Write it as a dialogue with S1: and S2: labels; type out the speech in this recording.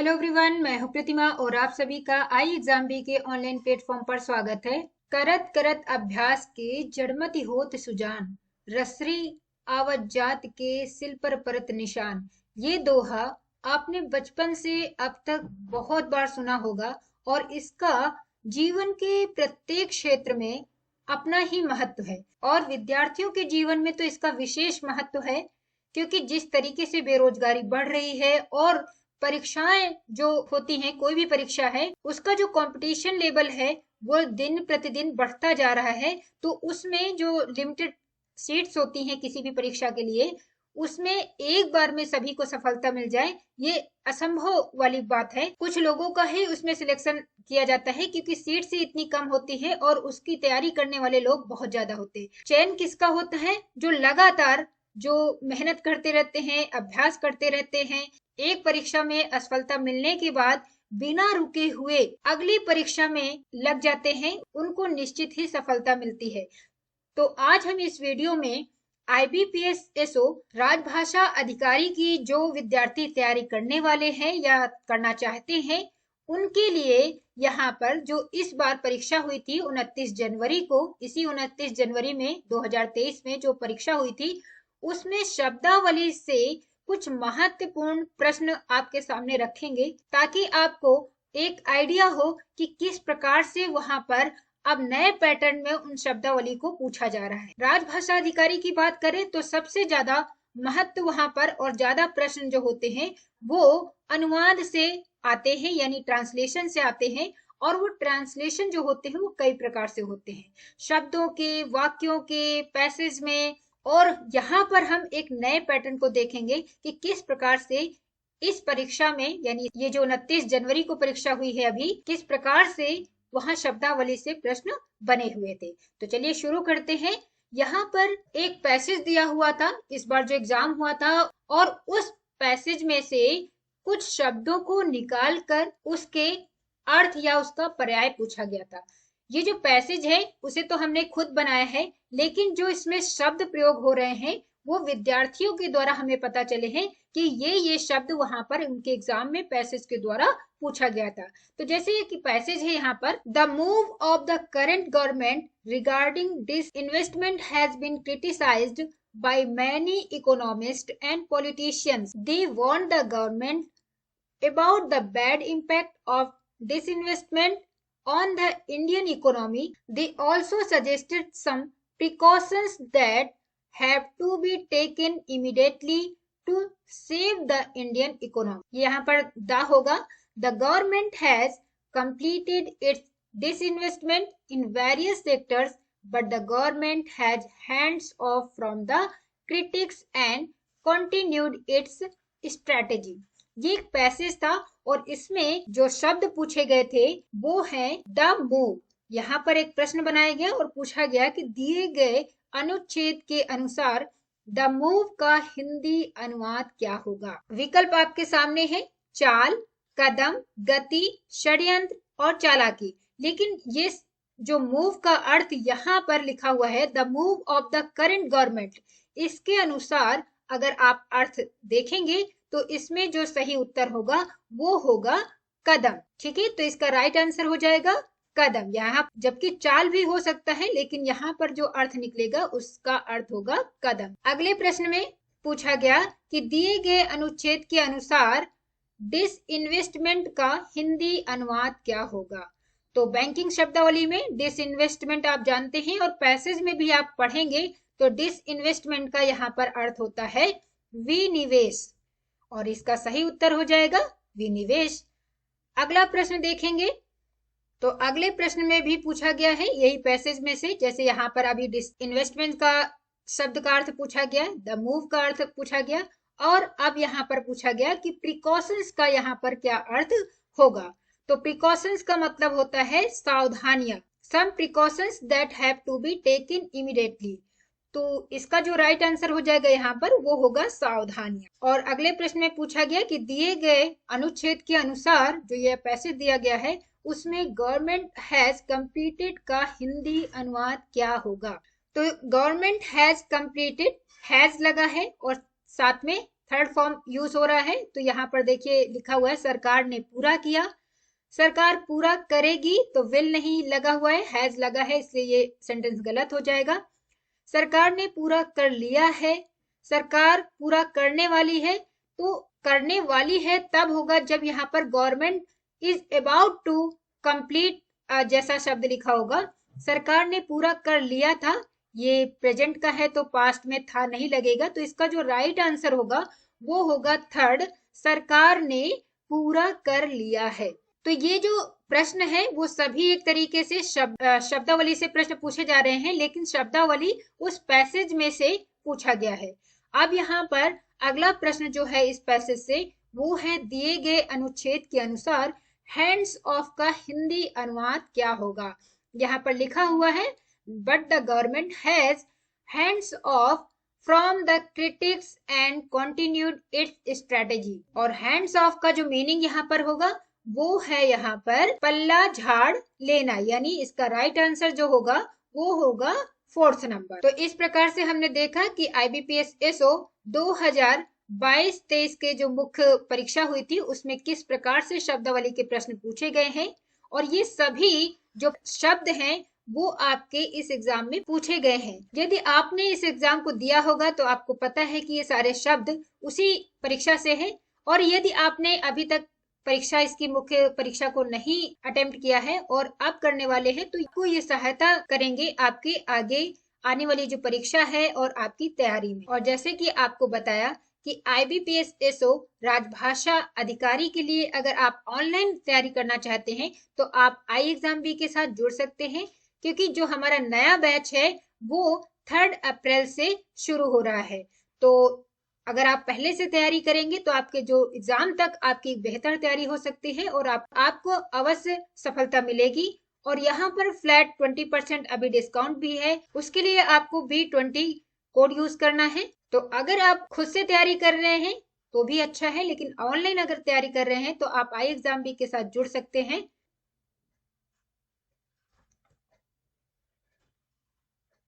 S1: Hello everyone, मैं हूं प्रतिमा और आप सभी का ixamBee के ऑनलाइन प्लेटफॉर्म पर स्वागत है। करत करत अभ्यास के जड़मति होत सुजान, रसरी आवत जात के सिल पर परत निशान। ये दोहा आपने बचपन से अब तक बहुत बार सुना होगा और इसका जीवन के प्रत्येक क्षेत्र में अपना ही महत्व है और विद्यार्थियों के जीवन में तो इसका विशेष महत्व है, क्योंकि जिस तरीके से बेरोजगारी बढ़ रही है और परीक्षाएं जो होती हैं, कोई भी परीक्षा है उसका जो कंपटीशन लेवल है वो दिन प्रतिदिन बढ़ता जा रहा है। तो उसमें जो लिमिटेड सीट्स होती हैं किसी भी परीक्षा के लिए, उसमें एक बार में सभी को सफलता मिल जाए ये असंभव वाली बात है। कुछ लोगों का ही उसमें सिलेक्शन किया जाता है क्योंकि सीट्स ही इतनी कम होती है और उसकी तैयारी करने वाले लोग बहुत ज्यादा होते हैं। चयन किसका होता है? जो लगातार जो मेहनत करते रहते हैं, अभ्यास करते रहते हैं, एक परीक्षा में असफलता मिलने के बाद बिना रुके हुए अगली परीक्षा में लग जाते हैं, उनको निश्चित ही सफलता मिलती है। तो आज हम इस वीडियो में IBPS SO राजभाषा अधिकारी की जो विद्यार्थी तैयारी करने वाले हैं या करना चाहते हैं, उनके लिए यहाँ पर जो इस बार परीक्षा हुई थी 29 जनवरी को, इसी 29 जनवरी में 2023 में जो परीक्षा हुई थी, उसमें शब्दावली से कुछ महत्वपूर्ण प्रश्न आपके सामने रखेंगे ताकि आपको एक आइडिया हो कि किस प्रकार से वहां पर अब नए पैटर्न में उन शब्दावली को पूछा जा रहा है। राजभाषा अधिकारी की बात करें तो सबसे ज्यादा महत्व वहां पर और ज्यादा प्रश्न जो होते हैं वो अनुवाद से आते हैं, यानी ट्रांसलेशन से आते हैं। और वो ट्रांसलेशन जो होते हैं वो कई प्रकार से होते हैं, शब्दों के, वाक्यों के, पैसेज में। और यहाँ पर हम एक नए पैटर्न को देखेंगे कि किस प्रकार से इस परीक्षा में, यानी ये जो 29 जनवरी को परीक्षा हुई है अभी, किस प्रकार से वहां शब्दावली से प्रश्न बने हुए थे। तो चलिए शुरू करते हैं। यहाँ पर एक पैसेज दिया हुआ था इस बार जो एग्जाम हुआ था, और उस पैसेज में से कुछ शब्दों को निकाल कर उसके अर्थ या उसका पर्याय पूछा गया था। ये जो पैसेज है उसे तो हमने खुद बनाया है, लेकिन जो इसमें शब्द प्रयोग हो रहे हैं वो विद्यार्थियों के द्वारा हमें पता चले हैं कि ये शब्द वहां पर उनके एग्जाम में पैसेज के द्वारा पूछा गया था। तो जैसे कि पैसेज है यहाँ पर, the move of the current government regarding this investment has been criticised by many economists and politicians. They warned the government about the bad impact of disinvestment on the Indian economy. They also suggested some precautions that have to be taken immediately to save the Indian economy. यहाँ पर the होगा, the government has completed its disinvestment in various sectors, but the government has hands off from the critics and continued its strategy. ये एक passage था और इसमें जो शब्द पूछे गए थे वो है द मूव। यहाँ पर एक प्रश्न बनाया गया और पूछा गया कि दिए गए अनुच्छेद के अनुसार द मूव का हिंदी अनुवाद क्या होगा। विकल्प आपके सामने है, चाल, कदम, गति, षड्यंत्र और चालाकी। लेकिन ये जो मूव का अर्थ यहाँ पर लिखा हुआ है, the move of the current government, इसके अनुसार अगर आप अर्थ देखेंगे तो इसमें जो सही उत्तर होगा वो होगा कदम। ठीक है, तो इसका राइट आंसर हो जाएगा कदम। यहाँ जबकि चाल भी हो सकता है, लेकिन यहाँ पर जो अर्थ निकलेगा उसका अर्थ होगा कदम। अगले प्रश्न में पूछा गया कि दिए गए अनुच्छेद के अनुसार डिसइन्वेस्टमेंट का हिंदी अनुवाद क्या होगा। तो बैंकिंग शब्दावली में डिसइन्वेस्टमेंट आप जानते हैं और पैसेज में भी आप पढ़ेंगे तो डिसइन्वेस्टमेंट का यहाँ पर अर्थ होता है विनिवेश, और इसका सही उत्तर हो जाएगा विनिवेश। अगला प्रश्न देखेंगे तो अगले प्रश्न में भी पूछा गया है यही पैसेज में से, जैसे यहाँ पर अभी डिसइन्वेस्टमेंट का शब्द का अर्थ पूछा गया, द मूव का अर्थ पूछा गया, और अब यहाँ पर पूछा गया कि प्रिकॉशंस का यहाँ पर क्या अर्थ होगा। तो प्रिकॉशंस का मतलब होता है सावधानियां, some precautions that have to be taken immediately. तो इसका जो राइट आंसर हो जाएगा यहाँ पर वो होगा सावधानियां। और अगले प्रश्न में पूछा गया कि दिए गए अनुच्छेद के अनुसार जो यह पैसेज दिया गया है उसमें गवर्नमेंट हैज कंप्लीटेड का हिंदी अनुवाद क्या होगा। तो गवर्नमेंट हैज कंप्लीटेड, हैज लगा है और साथ में थर्ड फॉर्म यूज हो रहा है। तो यहाँ पर देखिए लिखा हुआ है सरकार ने पूरा किया। सरकार पूरा करेगी तो विल नहीं लगा हुआ है, हैज लगा है, इसलिए ये सेंटेंस गलत हो जाएगा। सरकार ने पूरा कर लिया है, सरकार पूरा करने वाली है। तो करने वाली है तब होगा जब यहाँ पर government is about to complete जैसा शब्द लिखा होगा। सरकार ने पूरा कर लिया था, ये प्रेजेंट का है तो पास्ट में था नहीं लगेगा। तो इसका जो राइट आंसर होगा वो होगा थर्ड, सरकार ने पूरा कर लिया है। तो ये जो प्रश्न है वो सभी एक तरीके से शब्दावली से प्रश्न पूछे जा रहे हैं, लेकिन शब्दावली उस पैसेज में से पूछा गया है। अब यहाँ पर अगला प्रश्न जो है इस पैसेज से वो है दिए गए अनुच्छेद के अनुसार हैंड्स ऑफ का हिंदी अनुवाद क्या होगा। यहाँ पर लिखा हुआ है but the government has hands of from the critics and continued it's strategy. और हैंड्स ऑफ का जो मीनिंग यहाँ पर होगा वो है यहाँ पर पल्ला झाड़ लेना, यानी इसका राइट आंसर जो होगा वो होगा फोर्थ नंबर। तो इस प्रकार से हमने देखा कि IBPS SO 2022-23 के जो मुख्य परीक्षा हुई थी उसमें किस प्रकार से शब्दावली के प्रश्न पूछे गए हैं, और ये सभी जो शब्द हैं वो आपके इस एग्जाम में पूछे गए हैं। यदि आपने इस एग्जाम को दिया होगा तो आपको पता है कि ये सारे शब्द उसी परीक्षा से है। और यदि आपने अभी तक परीक्षा इसकी मुख्य परीक्षा को नहीं अटेम्प्ट किया है और अब करने वाले हैं तो आपको ये सहायता करेंगे आपके आगे आने वाली जो परीक्षा है और आपकी तैयारी में। और जैसे कि आपको बताया कि IBPS SO राजभाषा अधिकारी के लिए अगर आप ऑनलाइन तैयारी करना चाहते हैं तो आप ixamBee के साथ जुड़ सकते हैं, क्योंकि जो हमारा नया बैच है वो 3 अप्रैल से शुरू हो रहा है। तो अगर आप पहले से तैयारी करेंगे तो आपके जो एग्जाम तक आपकी बेहतर तैयारी हो सकती है और आपको अवश्य सफलता मिलेगी। और यहाँ पर फ्लैट 20% अभी डिस्काउंट भी है, उसके लिए आपको B20 कोड यूज करना है। तो अगर आप खुद से तैयारी कर रहे हैं तो भी अच्छा है, लेकिन ऑनलाइन अगर तैयारी कर रहे हैं तो आप ixamBee के साथ जुड़ सकते हैं।